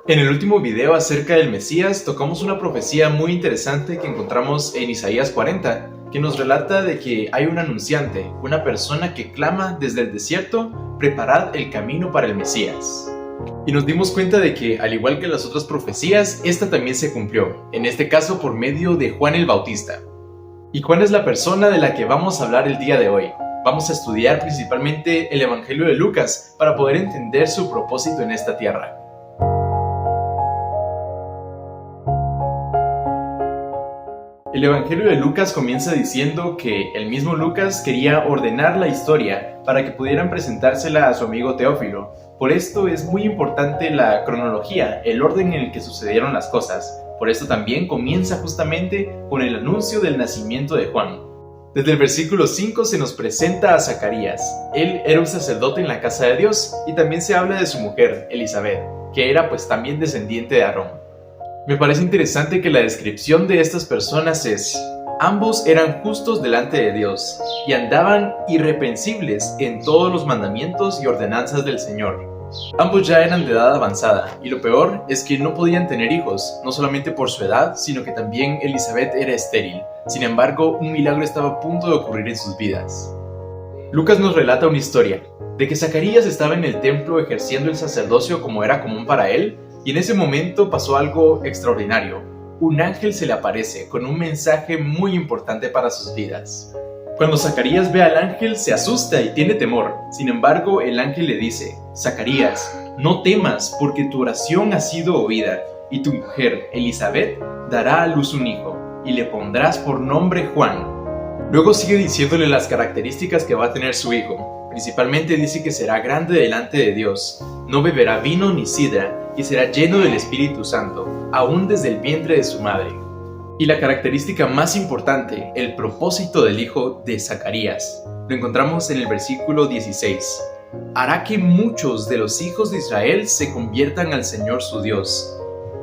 En el último video acerca del Mesías tocamos una profecía muy interesante que encontramos en Isaías 40, que nos relata de que hay un anunciante, una persona que clama desde el desierto: preparad el camino para el Mesías. Y nos dimos cuenta de que, al igual que las otras profecías, esta también se cumplió, en este caso por medio de Juan el Bautista. ¿Y Juan es la persona de la que vamos a hablar el día de hoy? Vamos a estudiar principalmente el Evangelio de Lucas para poder entender su propósito en esta tierra. El Evangelio de Lucas comienza diciendo que el mismo Lucas quería ordenar la historia para que pudieran presentársela a su amigo Teófilo. Por esto es muy importante la cronología, el orden en el que sucedieron las cosas. Por esto también comienza justamente con el anuncio del nacimiento de Juan. Desde el versículo 5 se nos presenta a Zacarías. Él era un sacerdote en la casa de Dios, y también se habla de su mujer, Elizabeth, que era pues también descendiente de Aarón. Me parece interesante que la descripción de estas personas es: ambos eran justos delante de Dios y andaban irreprensibles en todos los mandamientos y ordenanzas del Señor. Ambos ya eran de edad avanzada, y lo peor es que no podían tener hijos, no solamente por su edad, sino que también Elizabeth era estéril. Sin embargo, un milagro estaba a punto de ocurrir en sus vidas. Lucas nos relata una historia de que Zacarías estaba en el templo ejerciendo el sacerdocio como era común para él, y en ese momento pasó algo extraordinario. Un ángel se le aparece con un mensaje muy importante para sus vidas. Cuando Zacarías ve al ángel, se asusta y tiene temor. Sin embargo, el ángel le dice: Zacarías, no temas, porque tu oración ha sido oída, y tu mujer, Elizabeth, dará a luz un hijo, y le pondrás por nombre Juan. Luego sigue diciéndole las características que va a tener su hijo. Principalmente dice que será grande delante de Dios, no beberá vino ni sidra, y será lleno del Espíritu Santo, aún desde el vientre de su madre. Y la característica más importante, el propósito del hijo de Zacarías, lo encontramos en el versículo 16. Hará que muchos de los hijos de Israel se conviertan al Señor su Dios,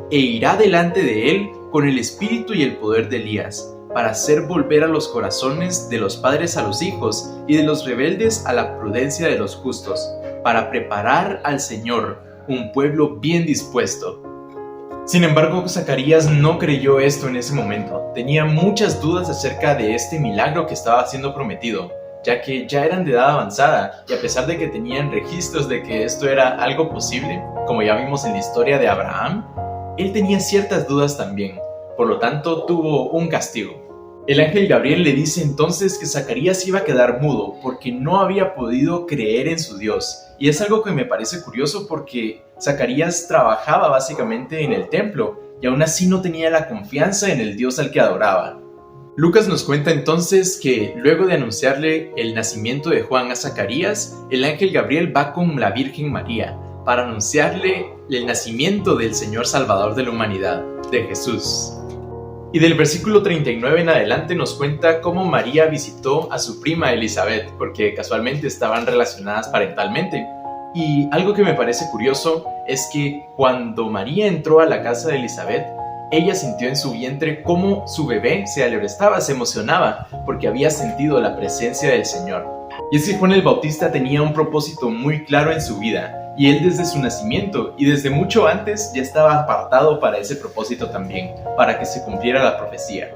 e irá delante de él con el espíritu y el poder de Elías, para hacer volver a los corazones de los padres a los hijos y de los rebeldes a la prudencia de los justos, para preparar al Señor un pueblo bien dispuesto. Sin embargo, Zacarías no creyó esto en ese momento. Tenía muchas dudas acerca de este milagro que estaba siendo prometido, ya que ya eran de edad avanzada, y a pesar de que tenían registros de que esto era algo posible, como ya vimos en la historia de Abraham, él tenía ciertas dudas también. Por lo tanto, tuvo un castigo. El ángel Gabriel le dice entonces que Zacarías iba a quedar mudo porque no había podido creer en su Dios. Y es algo que me parece curioso porque Zacarías trabajaba básicamente en el templo y aún así no tenía la confianza en el Dios al que adoraba. Lucas nos cuenta entonces que luego de anunciarle el nacimiento de Juan a Zacarías, el ángel Gabriel va con la Virgen María para anunciarle el nacimiento del Señor Salvador de la humanidad, de Jesús. Y del versículo 39 en adelante nos cuenta cómo María visitó a su prima Elizabeth, porque casualmente estaban relacionadas parentalmente. Y algo que me parece curioso es que cuando María entró a la casa de Elizabeth, ella sintió en su vientre cómo su bebé se alegrestaba, se emocionaba, porque había sentido la presencia del Señor. Y es que Juan el Bautista tenía un propósito muy claro en su vida, y él desde su nacimiento y desde mucho antes ya estaba apartado para ese propósito también, para que se cumpliera la profecía.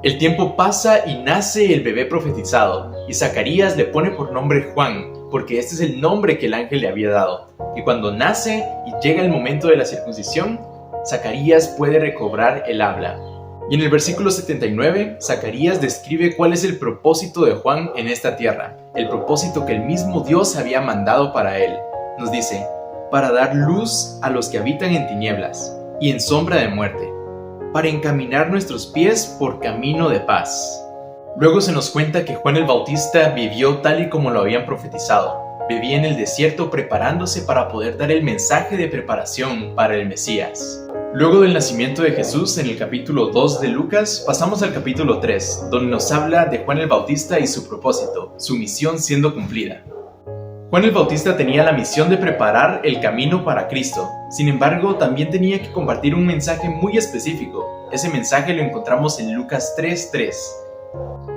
El tiempo pasa y nace el bebé profetizado, y Zacarías le pone por nombre Juan, porque este es el nombre que el ángel le había dado. Y cuando nace y llega el momento de la circuncisión, Zacarías puede recobrar el habla. Y en el versículo 79, Zacarías describe cuál es el propósito de Juan en esta tierra, el propósito que el mismo Dios había mandado para él. Nos dice: para dar luz a los que habitan en tinieblas y en sombra de muerte, para encaminar nuestros pies por camino de paz. Luego se nos cuenta que Juan el Bautista vivió tal y como lo habían profetizado. Vivía en el desierto preparándose para poder dar el mensaje de preparación para el Mesías. Luego del nacimiento de Jesús, en el capítulo 2 de Lucas, pasamos al capítulo 3, donde nos habla de Juan el Bautista y su propósito, su misión siendo cumplida. Juan el Bautista tenía la misión de preparar el camino para Cristo. Sin embargo, también tenía que compartir un mensaje muy específico. Ese mensaje lo encontramos en Lucas 3:3.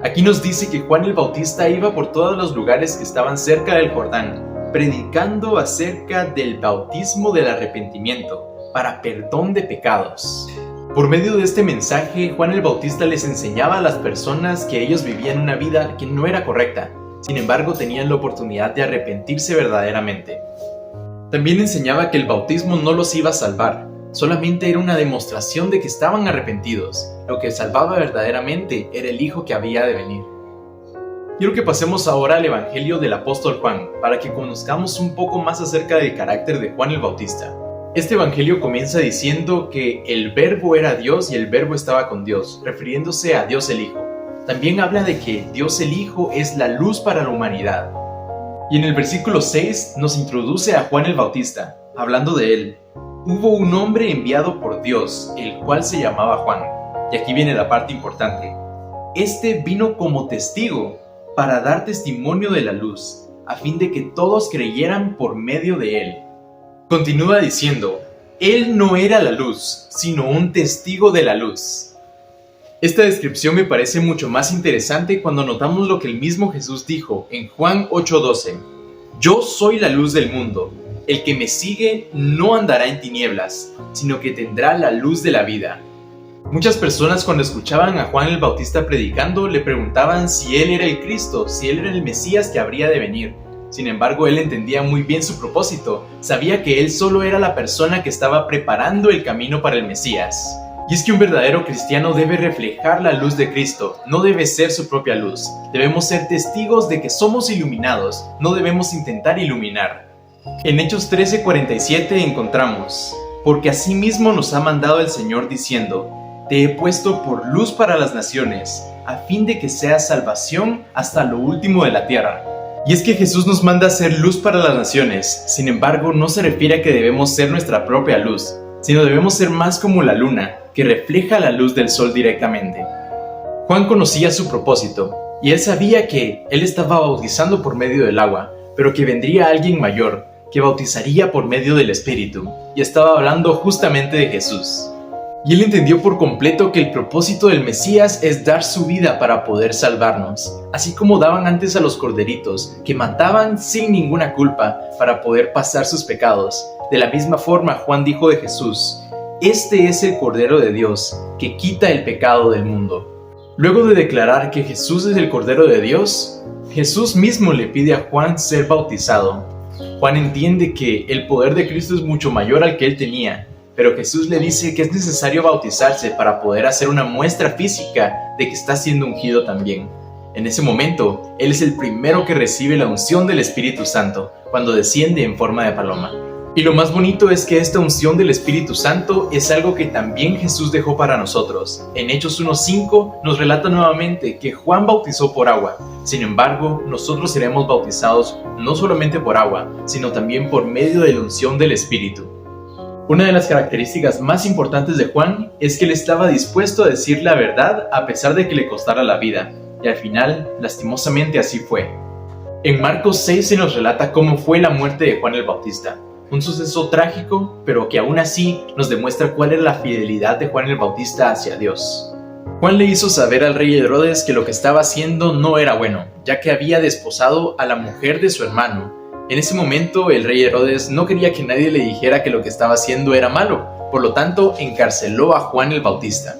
Aquí nos dice que Juan el Bautista iba por todos los lugares que estaban cerca del Jordán, predicando acerca del bautismo del arrepentimiento para perdón de pecados. Por medio de este mensaje, Juan el Bautista les enseñaba a las personas que ellos vivían una vida que no era correcta, sin embargo tenían la oportunidad de arrepentirse verdaderamente. También enseñaba que el bautismo no los iba a salvar, solamente era una demostración de que estaban arrepentidos. Lo que salvaba verdaderamente era el Hijo que había de venir. Quiero que pasemos ahora al Evangelio del Apóstol Juan, para que conozcamos un poco más acerca del carácter de Juan el Bautista. Este Evangelio comienza diciendo que el Verbo era Dios y el Verbo estaba con Dios, refiriéndose a Dios el Hijo. También habla de que Dios el Hijo es la luz para la humanidad. Y en el versículo 6 nos introduce a Juan el Bautista, hablando de él. Hubo un hombre enviado por Dios, el cual se llamaba Juan. Y aquí viene la parte importante. Este vino como testigo para dar testimonio de la luz, a fin de que todos creyeran por medio de él. Continúa diciendo, él no era la luz, sino un testigo de la luz. Esta descripción me parece mucho más interesante cuando notamos lo que el mismo Jesús dijo en Juan 8:12. Yo soy la luz del mundo. El que me sigue no andará en tinieblas, sino que tendrá la luz de la vida. Muchas personas cuando escuchaban a Juan el Bautista predicando le preguntaban si él era el Cristo, si él era el Mesías que habría de venir. Sin embargo, él entendía muy bien su propósito, sabía que él solo era la persona que estaba preparando el camino para el Mesías. Y es que un verdadero cristiano debe reflejar la luz de Cristo, no debe ser su propia luz. Debemos ser testigos de que somos iluminados, no debemos intentar iluminar. En Hechos 13:47 encontramos, porque asimismo nos ha mandado el Señor diciendo, te he puesto por luz para las naciones, a fin de que seas salvación hasta lo último de la tierra. Y es que Jesús nos manda a ser luz para las naciones, sin embargo no se refiere a que debemos ser nuestra propia luz, sino debemos ser más como la luna, que refleja la luz del sol directamente. Juan conocía su propósito, y él sabía que él estaba bautizando por medio del agua, pero que vendría alguien mayor, que bautizaría por medio del Espíritu, y estaba hablando justamente de Jesús. Y él entendió por completo que el propósito del Mesías es dar su vida para poder salvarnos, así como daban antes a los corderitos, que mataban sin ninguna culpa para poder pasar sus pecados. De la misma forma Juan dijo de Jesús, este es el Cordero de Dios, que quita el pecado del mundo. Luego de declarar que Jesús es el Cordero de Dios, Jesús mismo le pide a Juan ser bautizado. Juan entiende que el poder de Cristo es mucho mayor al que él tenía, pero Jesús le dice que es necesario bautizarse para poder hacer una muestra física de que está siendo ungido también. En ese momento, él es el primero que recibe la unción del Espíritu Santo, cuando desciende en forma de paloma. Y lo más bonito es que esta unción del Espíritu Santo es algo que también Jesús dejó para nosotros. En Hechos 1:5 nos relata nuevamente que Juan bautizó por agua. Sin embargo, nosotros seremos bautizados no solamente por agua, sino también por medio de la unción del Espíritu. Una de las características más importantes de Juan es que él estaba dispuesto a decir la verdad a pesar de que le costara la vida. Y al final, lastimosamente así fue. En Marcos 6 se nos relata cómo fue la muerte de Juan el Bautista. Un suceso trágico, pero que aún así nos demuestra cuál era la fidelidad de Juan el Bautista hacia Dios. Juan le hizo saber al rey Herodes que lo que estaba haciendo no era bueno, ya que había desposado a la mujer de su hermano. En ese momento el rey Herodes no quería que nadie le dijera que lo que estaba haciendo era malo, por lo tanto encarceló a Juan el Bautista.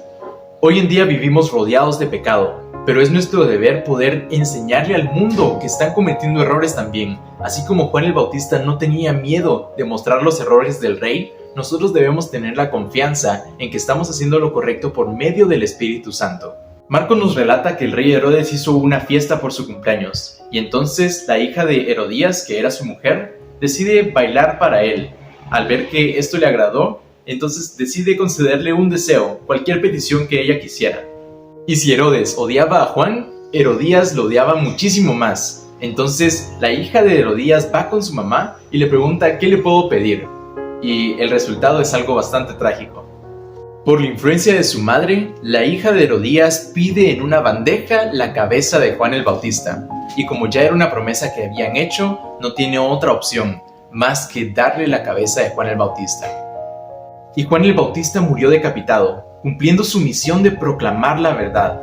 Hoy en día vivimos rodeados de pecado, pero es nuestro deber poder enseñarle al mundo que están cometiendo errores también. Así como Juan el Bautista no tenía miedo de mostrar los errores del rey, nosotros debemos tener la confianza en que estamos haciendo lo correcto por medio del Espíritu Santo. Marcos nos relata que el rey Herodes hizo una fiesta por su cumpleaños, y entonces la hija de Herodías, que era su mujer, decide bailar para él. Al ver que esto le agradó, entonces decide concederle un deseo, cualquier petición que ella quisiera. Y si Herodes odiaba a Juan, Herodías lo odiaba muchísimo más. Entonces la hija de Herodías va con su mamá y le pregunta qué le puedo pedir. Y el resultado es algo bastante trágico. Por la influencia de su madre, la hija de Herodías pide en una bandeja la cabeza de Juan el Bautista. Y como ya era una promesa que habían hecho, no tiene otra opción más que darle la cabeza de Juan el Bautista. Y Juan el Bautista murió decapitado, cumpliendo su misión de proclamar la verdad.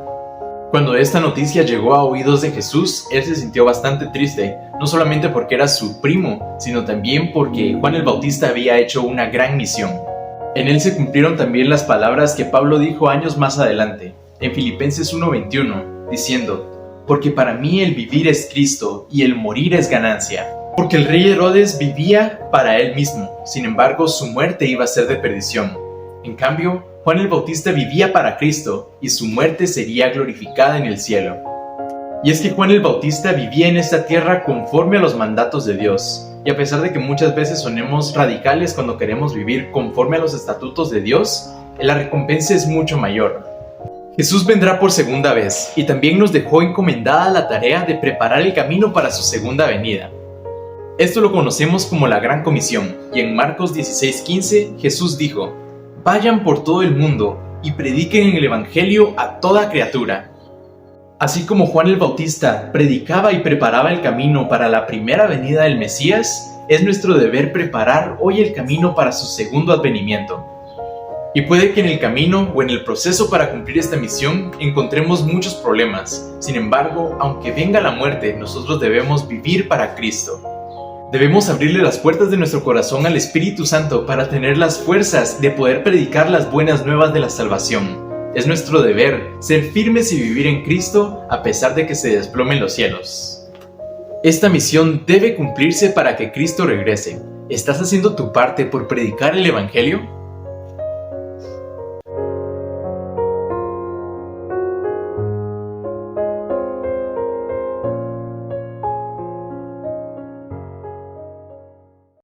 Cuando esta noticia llegó a oídos de Jesús, él se sintió bastante triste, no solamente porque era su primo, sino también porque Juan el Bautista había hecho una gran misión. En él se cumplieron también las palabras que Pablo dijo años más adelante, en Filipenses 1:21, diciendo: porque para mí el vivir es Cristo y el morir es ganancia. Porque el rey Herodes vivía para él mismo, sin embargo su muerte iba a ser de perdición. En cambio, Juan el Bautista vivía para Cristo y su muerte sería glorificada en el cielo. Y es que Juan el Bautista vivía en esta tierra conforme a los mandatos de Dios. Y a pesar de que muchas veces sonemos radicales cuando queremos vivir conforme a los estatutos de Dios, la recompensa es mucho mayor. Jesús vendrá por segunda vez y también nos dejó encomendada la tarea de preparar el camino para su segunda venida. Esto lo conocemos como la Gran Comisión, y en Marcos 16:15 Jesús dijo: vayan por todo el mundo y prediquen el Evangelio a toda criatura. Así como Juan el Bautista predicaba y preparaba el camino para la primera venida del Mesías, es nuestro deber preparar hoy el camino para su segundo advenimiento. Y puede que en el camino o en el proceso para cumplir esta misión encontremos muchos problemas. Sin embargo, aunque venga la muerte, nosotros debemos vivir para Cristo. Debemos abrirle las puertas de nuestro corazón al Espíritu Santo para tener las fuerzas de poder predicar las buenas nuevas de la salvación. Es nuestro deber ser firmes y vivir en Cristo a pesar de que se desplomen los cielos. Esta misión debe cumplirse para que Cristo regrese. ¿Estás haciendo tu parte por predicar el Evangelio?